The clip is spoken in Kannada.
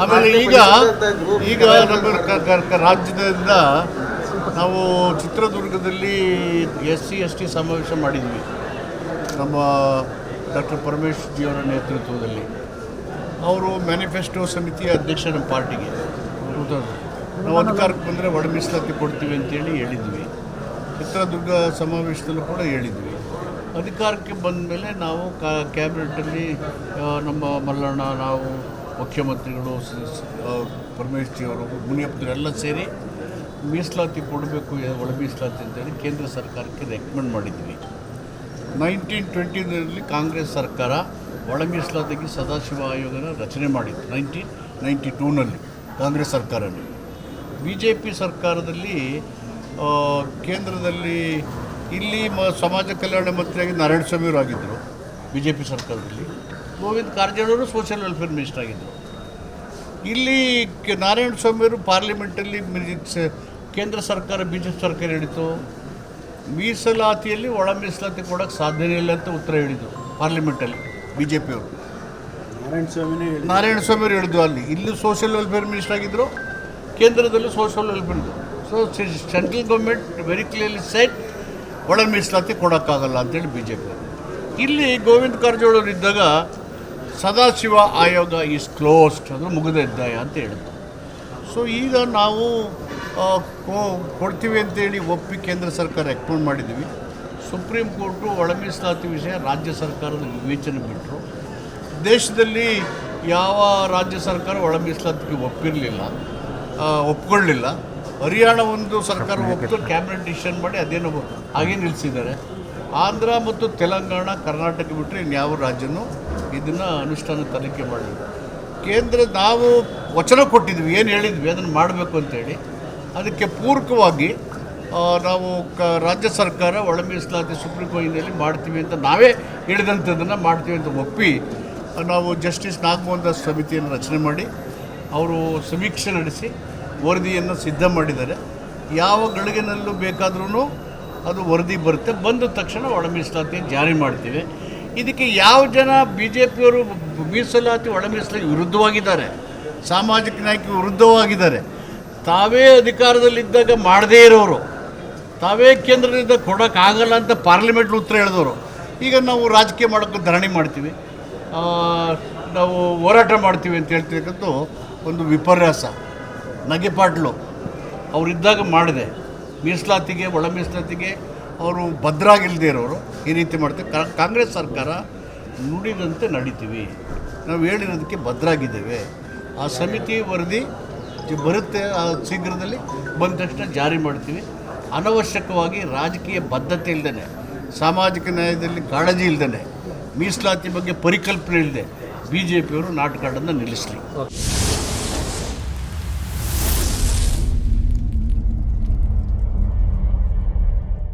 ಆಮೇಲೆ ಈಗ ನಮ್ಮ ರಾಜ್ಯದಿಂದ ನಾವು ಚಿತ್ರದುರ್ಗದಲ್ಲಿ SC/ST ಸಮಾವೇಶ ಮಾಡಿದ್ವಿ. ನಮ್ಮ ಡಾಕ್ಟರ್ ಪರಮೇಶ್ ಜಿಯವರ ನೇತೃತ್ವದಲ್ಲಿ ಅವರು ಮ್ಯಾನಿಫೆಸ್ಟೋ ಸಮಿತಿಯ ಅಧ್ಯಕ್ಷ ನಮ್ಮ ಪಾರ್ಟಿಗೆ. ನಾವು ಅಧಿಕಾರಕ್ಕೆ ಬಂದರೆ ಒಳ ಮೀಸಲಾತಿ ಕೊಡ್ತೀವಿ ಅಂತೇಳಿ ಹೇಳಿದ್ವಿ. ಚಿತ್ರದುರ್ಗ ಸಮಾವೇಶದಲ್ಲೂ ಕೂಡ ಹೇಳಿದ್ವಿ. ಅಧಿಕಾರಕ್ಕೆ ಬಂದ ಮೇಲೆ ನಾವು ಕ್ಯಾಬಿನೆಟಲ್ಲಿ ನಮ್ಮ ಮಲ್ಲಣ್ಣ, ನಾವು ಮುಖ್ಯಮಂತ್ರಿಗಳು, ಪರಮೇಶ್ ಜಿಯವರು, ಮುನಿಯಪ್ಪದವರೆಲ್ಲ ಸೇರಿ ಮೀಸಲಾತಿ ಕೊಡಬೇಕು, ಒಳ ಮೀಸಲಾತಿ ಅಂತೇಳಿ ಕೇಂದ್ರ ಸರ್ಕಾರಕ್ಕೆ ರೆಕಮೆಂಡ್ ಮಾಡಿದ್ವಿ. 1920ರಲ್ಲಿ ಕಾಂಗ್ರೆಸ್ ಸರ್ಕಾರ ಒಳ ಮೀಸಲಾತಿಗೆ ಸದಾಶಿವ ಆಯೋಗನ ರಚನೆ ಮಾಡಿತ್ತು. 1992ನಲ್ಲಿ ಕಾಂಗ್ರೆಸ್ ಸರ್ಕಾರದಲ್ಲಿ. BJP ಸರ್ಕಾರದಲ್ಲಿ ಕೇಂದ್ರದಲ್ಲಿ ಇಲ್ಲಿ ಸಮಾಜ ಕಲ್ಯಾಣ ಮಂತ್ರಿಯಾಗಿ ನಾರಾಯಣಸ್ವಾಮಿಯವರು ಆಗಿದ್ದರು. BJP ಸರ್ಕಾರದಲ್ಲಿ ಗೋವಿಂದ ಕಾರಜೋಳವರು ಸೋಷಿಯಲ್ ವೆಲ್ಫೇರ್ ಮಿನಿಸ್ಟರ್ ಆಗಿದ್ದರು. ಇಲ್ಲಿ ನಾರಾಯಣಸ್ವಾಮಿಯವರು ಪಾರ್ಲಿಮೆಂಟಲ್ಲಿ ಕೇಂದ್ರ ಸರ್ಕಾರ BJP ಸರ್ಕಾರ ಹೇಳಿತು ಮೀಸಲಾತಿಯಲ್ಲಿ ಒಳ ಮೀಸಲಾತಿ ಕೊಡೋಕ್ಕೆ ಸಾಧ್ಯನೇ ಇಲ್ಲ ಅಂತ ಉತ್ತರ ಹೇಳಿದರು ಪಾರ್ಲಿಮೆಂಟಲ್ಲಿ. BJPಯವರು ನಾರಾಯಣಸ್ವಾಮಿಯವರು ಹೇಳಿದ್ದು. ಇಲ್ಲಿ ಸೋಷಿಯಲ್ ವೆಲ್ಫೇರ್ ಮಿನಿಸ್ಟರ್ ಆಗಿದ್ದರು, ಕೇಂದ್ರದಲ್ಲಿ social welfare. So central government very clearly set ಒಳ ಮೀಸಲಾತಿ ಕೊಡೋಕ್ಕಾಗಲ್ಲ ಅಂತೇಳಿ BJP. ಇಲ್ಲಿ ಗೋವಿಂದ ಕಾರಜೋಳವರು ಇದ್ದಾಗ ಸದಾಶಿವ ಆಯೋಗ ಈಸ್ ಕ್ಲೋಸ್ಡ್, ಅದು ಮುಗಿದ ಅಧ್ಯಾಯ ಅಂತ ಹೇಳಿದ್ರು. ಸೊ ಈಗ ನಾವು ಕೊಡ್ತೀವಿ ಅಂತೇಳಿ ಒಪ್ಪಿ ಕೇಂದ್ರ ಸರ್ಕಾರ ರೆಕಮೆಂಡ್ ಮಾಡಿದ್ವಿ. ಸುಪ್ರೀಂ ಕೋರ್ಟು ಒಳ ಮೀಸಲಾತಿ ವಿಷಯ ರಾಜ್ಯ ಸರ್ಕಾರದ ವಿವೇಚನೆ ಬಿಟ್ಟರು. ದೇಶದಲ್ಲಿ ಯಾವ ರಾಜ್ಯ ಸರ್ಕಾರ ಒಳ ಮೀಸಲಾತಿಗೆ ಒಪ್ಕೊಳ್ಳಿಲ್ಲ. ಹರಿಯಾಣ ಒಂದು ಸರ್ಕಾರ ಒಪ್ಪಿತು, ಕ್ಯಾಬಿನೆಟ್ ಡಿಸಿಷನ್ ಮಾಡಿ ಅದೇನೋ ಹಾಗೆ ನಿಲ್ಲಿಸಿದ್ದಾರೆ. ಆಂಧ್ರ ಮತ್ತು ತೆಲಂಗಾಣ, ಕರ್ನಾಟಕ ಬಿಟ್ಟರೆ ಇನ್ಯಾವ ರಾಜ್ಯನೂ ಇದನ್ನು ಅನುಷ್ಠಾನ ತನಿಖೆ ಮಾಡಿಲ್ಲ. ನಾವು ವಚನ ಕೊಟ್ಟಿದ್ವಿ, ಏನು ಹೇಳಿದ್ವಿ ಅದನ್ನು ಮಾಡಬೇಕು ಅಂತೇಳಿ. ಅದಕ್ಕೆ ಪೂರಕವಾಗಿ ನಾವು ರಾಜ್ಯ ಸರ್ಕಾರ ಒಳ ಮೀಸಲಾತಿ ಸುಪ್ರೀಂ ಕೋರ್ಟಿನಲ್ಲಿ ಮಾಡ್ತೀವಿ ಅಂತ ನಾವೇ ಹೇಳಿದಂಥದ್ದನ್ನು ಮಾಡ್ತೀವಿ ಅಂತ ಒಪ್ಪಿ ನಾವು ಜಸ್ಟಿಸ್ ನಾಗಮೋಹನ್ ದಾಸ್ ಸಮಿತಿಯನ್ನು ರಚನೆ ಮಾಡಿ ಅವರು ಸಮೀಕ್ಷೆ ನಡೆಸಿ ವರದಿಯನ್ನು ಸಿದ್ಧ ಮಾಡಿದ್ದಾರೆ. ಯಾವ ಗಳಿಗೆನಲ್ಲೂ ಬೇಕಾದ್ರೂ ಅದು ವರದಿ ಬರುತ್ತೆ, ಬಂದ ತಕ್ಷಣ ಒಳ ಮೀಸಲಾತಿಯನ್ನು ಜಾರಿ ಮಾಡ್ತೀವಿ. ಇದಕ್ಕೆ ಯಾವ ಜನ BJPಯವರು ಮೀಸಲಾತಿ ಒಳ ಮೀಸಲಾತಿ ವಿರುದ್ಧವಾಗಿದ್ದಾರೆ, ಸಾಮಾಜಿಕ ನ್ಯಾಯಕ್ಕೆ ವಿರುದ್ಧವಾಗಿದ್ದಾರೆ, ತಾವೇ ಅಧಿಕಾರದಲ್ಲಿದ್ದಾಗ ಮಾಡದೇ ಇರೋರು, ತಾವೇ ಕೇಂದ್ರದಿಂದ ಕೊಡೋಕ್ಕಾಗಲ್ಲ ಅಂತ ಪಾರ್ಲಿಮೆಂಟ್ ಉತ್ತರ ಹೇಳಿದವರು, ಈಗ ನಾವು ರಾಜಕೀಯ ಮಾಡೋಕ್ಕೆ ಧರಣಿ ಮಾಡ್ತೀವಿ, ನಾವು ಹೋರಾಟ ಮಾಡ್ತೀವಿ ಅಂತ ಹೇಳ್ತಿರ್ತಕ್ಕಂಥ ಒಂದು ವಿಪರ್ಯಾಸ, ನಗೆಪಾಟ್ಲು ಅವರಿದ್ದಾಗ ಮಾಡಿದೆ. ಮೀಸಲಾತಿಗೆ ಒಳ ಮೀಸಲಾತಿಗೆ ಅವರು ಭದ್ರಾಗಿಲ್ಲದೆ ಇರೋರು ಈ ರೀತಿ ಮಾಡ್ತೀವಿ. ಕಾಂಗ್ರೆಸ್ ಸರ್ಕಾರ ನುಡಿದಂತೆ ನಡೀತೀವಿ, ನಾವು ಹೇಳಿರೋದಕ್ಕೆ ಭದ್ರಾಗಿದ್ದೇವೆ. ಆ ಸಮಿತಿ ವರದಿ ಬರುತ್ತೆ, ಶೀಘ್ರದಲ್ಲಿ ಬಂದ ತಕ್ಷಣ ಜಾರಿ ಮಾಡ್ತೀವಿ. ಅನವಶ್ಯಕವಾಗಿ ರಾಜಕೀಯ ಬದ್ಧತೆ ಇಲ್ಲದೇ, ಸಾಮಾಜಿಕ ನ್ಯಾಯದಲ್ಲಿ ಕಾಳಜಿ ಇಲ್ಲದೇ, ಮೀಸಲಾತಿ ಬಗ್ಗೆ ಪರಿಕಲ್ಪನೆ ಇಲ್ಲದೆ BJPಯವರು ನಾಟಕಾಡನ್ನು ನಿಲ್ಲಿಸಲಿ.